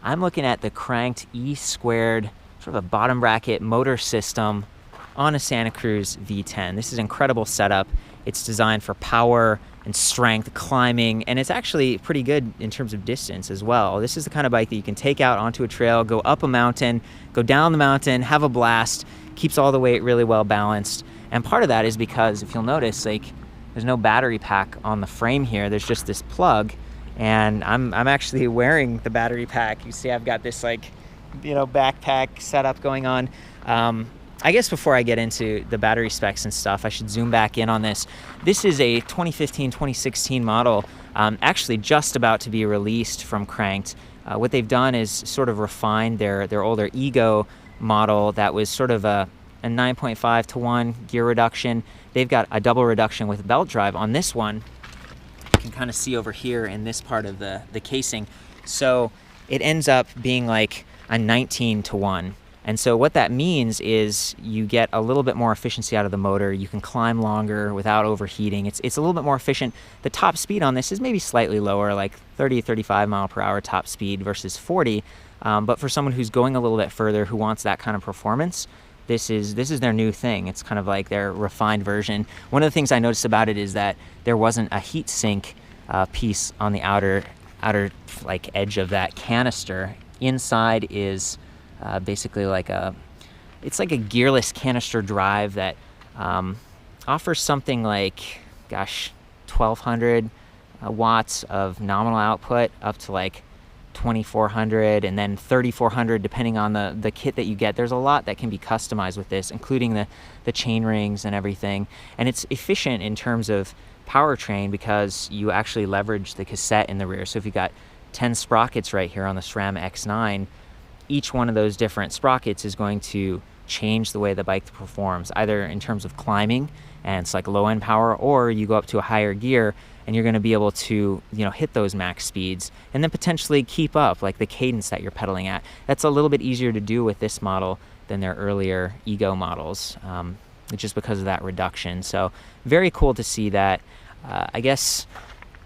I'm looking at the Kranked E Squared, sort of a bottom bracket motor system on a Santa Cruz V10. This is an incredible setup. It's designed for power and strength, climbing, and it's actually pretty good in terms of distance as well. This is the kind of bike that you can take out onto a trail, go up a mountain, go down the mountain, have a blast, keeps all the weight really well balanced. And part of that is because, if you'll notice, like, there's no battery pack on the frame here. There's just this plug, and I'm actually wearing the battery pack. You see I've got this, like, you know, backpack setup going on. I guess before I get into the battery specs and stuff, I should zoom back in on this. This is a 2015-2016 model, actually just about to be released from Kranked. What they've done is sort of refined their older Ego model that was sort of a 9.5 to 1 gear reduction. They've got a double reduction with belt drive on this one. You can kind of see over here in this part of the casing. So it ends up being like a 19 to 1. And so what that means is you get a little bit more efficiency out of the motor. You can climb longer without overheating. It's a little bit more efficient. The top speed on this is maybe slightly lower, like 30, 35 mile per hour top speed versus 40. But for someone who's going a little bit further, who wants that kind of performance, this is their new thing. It's kind of like their refined version. One of the things I noticed about it is that there wasn't a heat sink piece on the outer like edge of that canister. Inside is basically like it's like a gearless canister drive that offers something like, gosh, 1200 watts of nominal output up to like 2400 and then 3400 depending on the kit that you get. There's a lot that can be customized with this, including the chain rings and everything. And it's efficient in terms of powertrain because you actually leverage the cassette in the rear. So if you've got 10 sprockets right here on the SRAM X9, each one of those different sprockets is going to change the way the bike performs, either in terms of climbing, and it's like low-end power, or you go up to a higher gear and you're going to be able to, you know, hit those max speeds and then potentially keep up like the cadence that you're pedaling at. That's a little bit easier to do with this model than their earlier Ego models, just because of that reduction. So very cool to see that. I guess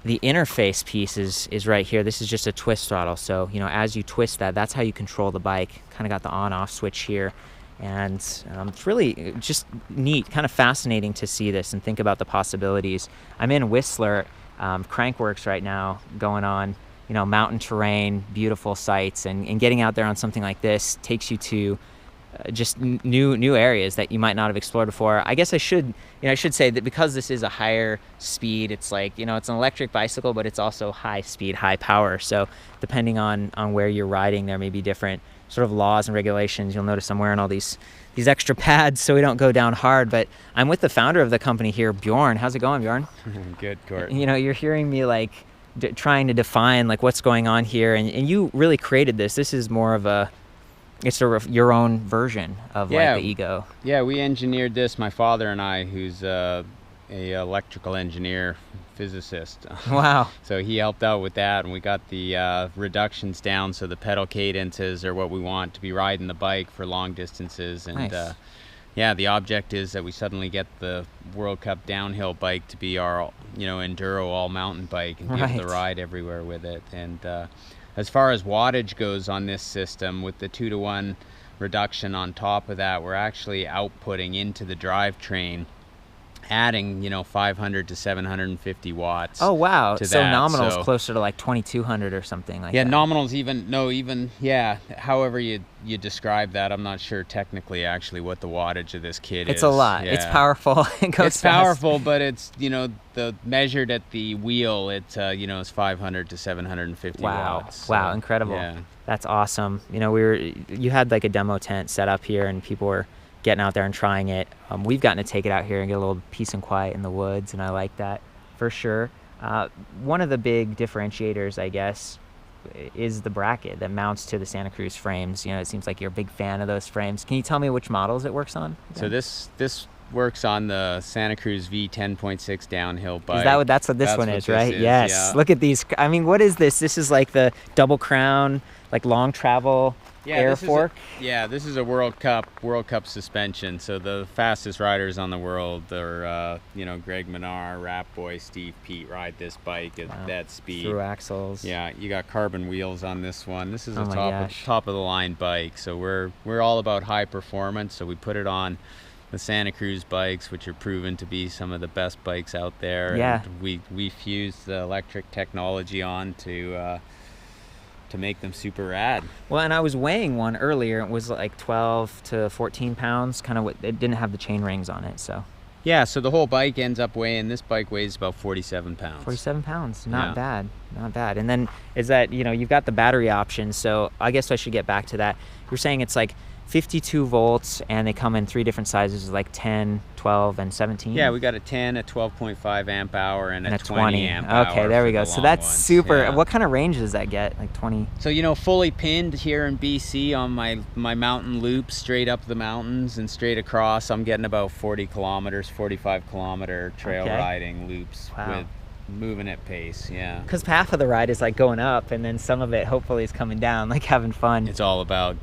the interface piece is right here. This is just a twist throttle. So, you know, as you twist that, that's how you control the bike. Kind of got the on-off switch here. And it's really just neat, kind of fascinating to see this and think about the possibilities. I'm in Whistler, Crankworks right now, going on, you know, mountain terrain, beautiful sights, and getting out there on something like this takes you to just new areas that you might not have explored before. I guess I should say that because this is a higher speed, it's like, you know, it's an electric bicycle, but it's also high speed, high power. So depending on where you're riding, there may be different sort of laws and regulations. You'll notice I'm wearing all these extra pads so we don't go down hard. But I'm with the founder of the company here, Bjorn. How's it going, Bjorn? Good, Court. You know, you're hearing me like trying to define like what's going on here, and you really created this. This is more of it's sort of your own version of like the Ego. Yeah, we engineered this, my father and I, who's a electrical engineer, physicist. Wow. So he helped out with that, and we got the reductions down so the pedal cadences are what we want to be riding the bike for long distances. And nice. Yeah, the object is that we suddenly get the World Cup downhill bike to be our, you know, enduro all mountain bike and be able to ride everywhere with it. And as far as wattage goes on this system, with the 2-to-1 reduction on top of that, we're actually outputting into the drivetrain, adding, you know, 500 to 750 watts. Oh wow! To so that. Nominal's closer to like 2200 or something like that. Yeah, nominal's even however you describe that. I'm not sure technically actually what the wattage of this kit is. It's a lot. Yeah. It's powerful. It's powerful, but it's, you know, the measured at the wheel, it's you know, it's 500 to 750 watts. Wow, incredible. Yeah. That's awesome. You know, you had like a demo tent set up here and people were getting out there and trying it. We've gotten to take it out here and get a little peace and quiet in the woods, and I like that for sure. One of the big differentiators, I guess, is the bracket that mounts to the Santa Cruz frames. You know, it seems like you're a big fan of those frames. Can you tell me which models it works on? So this works on the Santa Cruz V10.6 downhill bike. Is that what that's what this one is, right? Yes. Yeah. Look at these. I mean, what is this? This is like the double crown, like long travel air fork. This is a World Cup suspension. So the fastest riders on the world are, Greg Menard, Rap Boy, Steve Pete ride this bike at that speed. Through axles. Yeah, you got carbon wheels on this one. This is a gosh. top of the line bike. So we're all about high performance. So we put it on the Santa Cruz bikes, which are proven to be some of the best bikes out there. Yeah. And we fuse the electric technology on to make them super rad. Well, and I was weighing one earlier. It was like 12 to 14 pounds. It didn't have the chain rings on it, so. Yeah, so the whole bike ends up weighing, this bike weighs about 47 pounds. 47 pounds, not bad, not bad. And then is that, you've got the battery option, so I guess I should get back to that. You're saying it's like 52 volts, and they come in 3 different sizes, like 10, 12, and 17? Yeah, we got a 10, a 12.5 amp hour, and a 20 amp hour. Okay, there we go. So that's ones. super. Yeah. What kind of range does that get? Like 20? So, fully pinned here in BC on my mountain loop, straight up the mountains and straight across, I'm getting about 40 kilometers, 45 kilometer trail riding loops with moving at pace. Yeah, because half of the ride is like going up, and then some of it hopefully is coming down, like having fun. It's all about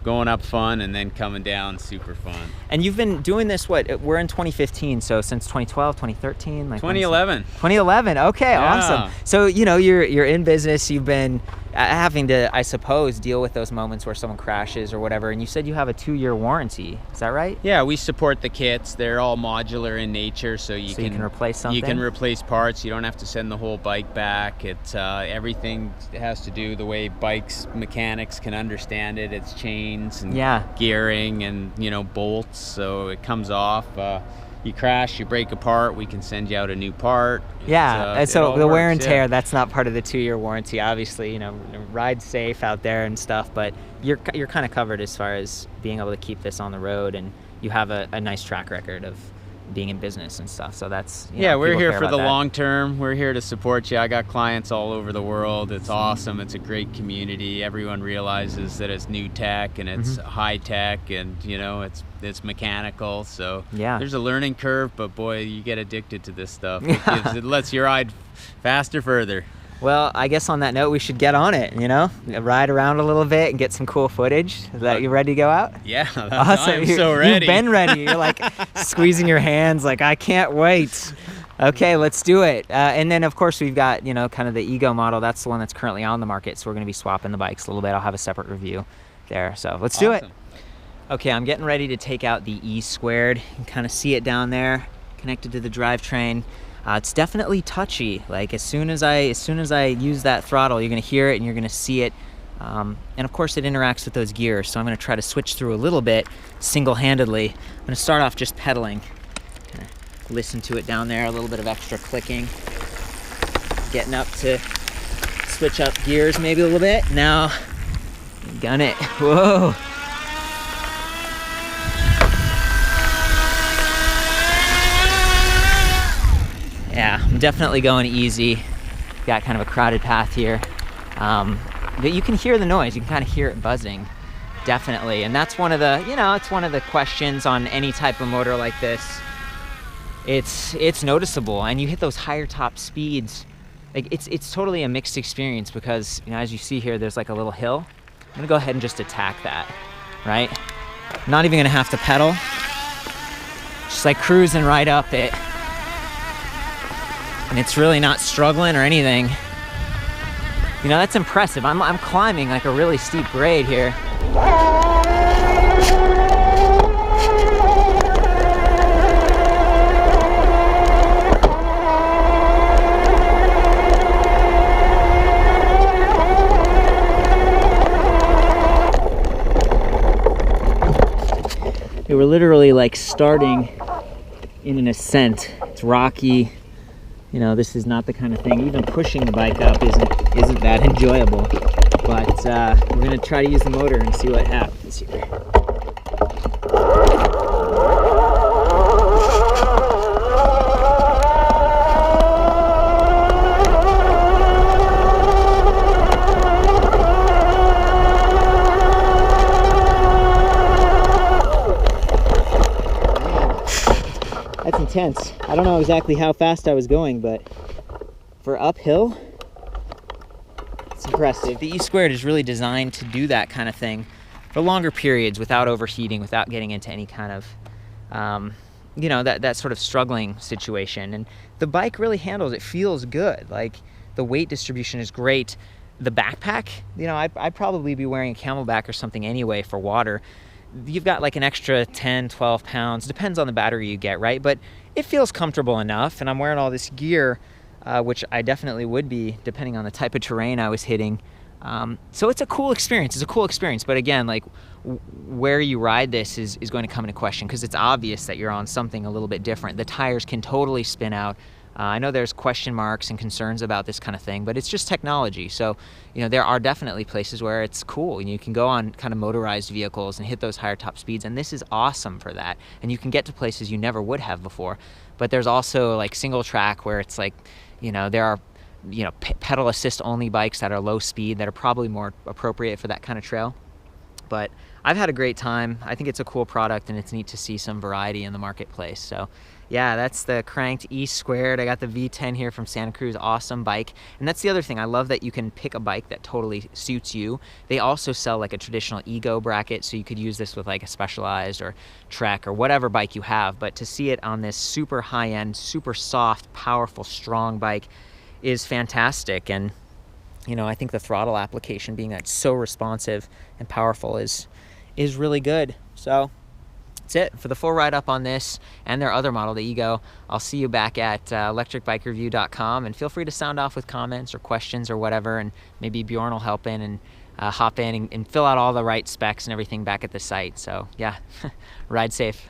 going up fun, and then coming down super fun. And you've been doing this, we're in 2015, so since 2012, 2013, like 2011. 2011. Okay, awesome. So you're in business. You've been having to, I suppose, deal with those moments where someone crashes or whatever. And you said you have a 2-year warranty. Is that right? Yeah, we support the kits. They're all modular in nature, so you can replace something. You can replace parts. You don't have to send the whole bike back. It's everything has to do the way bikes mechanics can understand it. It's chains and gearing and bolts. So it comes off. You crash, you break apart, we can send you out a new part. And so the wear and tear, that's not part of the 2-year warranty. Obviously, ride safe out there and stuff, but you're kind of covered as far as being able to keep this on the road, and you have a nice track record of being in business and stuff. So that's we're here for the long term. We're here to support you. I got clients all over the world. It's awesome. It's a great community. Everyone realizes that it's new tech and it's high tech, and it's mechanical. So there's a learning curve, but boy, you get addicted to this stuff. It lets you ride faster, further. Well, I guess on that note, we should get on it, ride around a little bit and get some cool footage. Is that you ready to go out? Yeah, awesome. I'm so ready. You've been ready. You're like squeezing your hands like, I can't wait. Okay, let's do it. And then, of course, we've got, kind of the Ego model. That's the one that's currently on the market. So we're going to be swapping the bikes a little bit. I'll have a separate review there. So let's do it. Okay, I'm getting ready to take out the E Squared. You can kind of see it down there, connected to the drivetrain. It's definitely touchy. Like as soon as I use that throttle, you're gonna hear it and you're gonna see it. And of course it interacts with those gears. So I'm gonna try to switch through a little bit single-handedly. I'm gonna start off just pedaling. Listen to it down there, a little bit of extra clicking. Getting up to switch up gears maybe a little bit. Now, gun it. Whoa. Yeah, I'm definitely going easy. Got kind of a crowded path here. But you can hear the noise. You can kind of hear it buzzing, definitely. And that's one of the, it's one of the questions on any type of motor like this. It's noticeable, and you hit those higher top speeds. Like it's totally a mixed experience because, as you see here, there's like a little hill. I'm gonna go ahead and just attack that, right? Not even gonna have to pedal. Just like cruising right up it. And it's really not struggling or anything. That's impressive. I'm climbing like a really steep grade here. We were literally like starting in an ascent. It's rocky. This is not the kind of thing, even pushing the bike up isn't that enjoyable. But we're gonna try to use the motor and see what happens here. That's intense. I don't know exactly how fast I was going, but for uphill, it's impressive. The E Squared is really designed to do that kind of thing. for longer periods without overheating, without getting into any kind of that sort of struggling situation. And the bike really handles it. Feels good. Like, the weight distribution is great. The backpack, I'd probably be wearing a Camelback or something anyway for water. You've got like an extra 10, 12 pounds, depends on the battery you get, right? But it feels comfortable enough, and I'm wearing all this gear, which I definitely would be depending on the type of terrain I was hitting. So it's a cool experience. But again, like, where you ride this is going to come into question, because it's obvious that you're on something a little bit different. The tires can totally spin out. I know there's question marks and concerns about this kind of thing, but it's just technology. So, there are definitely places where it's cool, and you can go on kind of motorized vehicles and hit those higher top speeds, and this is awesome for that. And you can get to places you never would have before. But there's also like single track where it's like, there are, pedal assist only bikes that are low speed that are probably more appropriate for that kind of trail. But I've had a great time. I think it's a cool product, and it's neat to see some variety in the marketplace. So yeah, that's the Kranked E Squared. I got the V10 here from Santa Cruz. Awesome bike. And that's the other thing. I love that you can pick a bike that totally suits you. They also sell like a traditional Ego bracket, so you could use this with like a Specialized or Trek or whatever bike you have. But to see it on this super high-end, super soft, powerful, strong bike is fantastic. And I think the throttle application, being that so responsive and powerful, is really good. So that's it for the full write-up on this and their other model, the Ego. I'll see you back at ElectricBikeReview.com, and feel free to sound off with comments or questions or whatever, and maybe Bjorn will help in and hop in and fill out all the right specs and everything back at the site. So yeah, ride safe.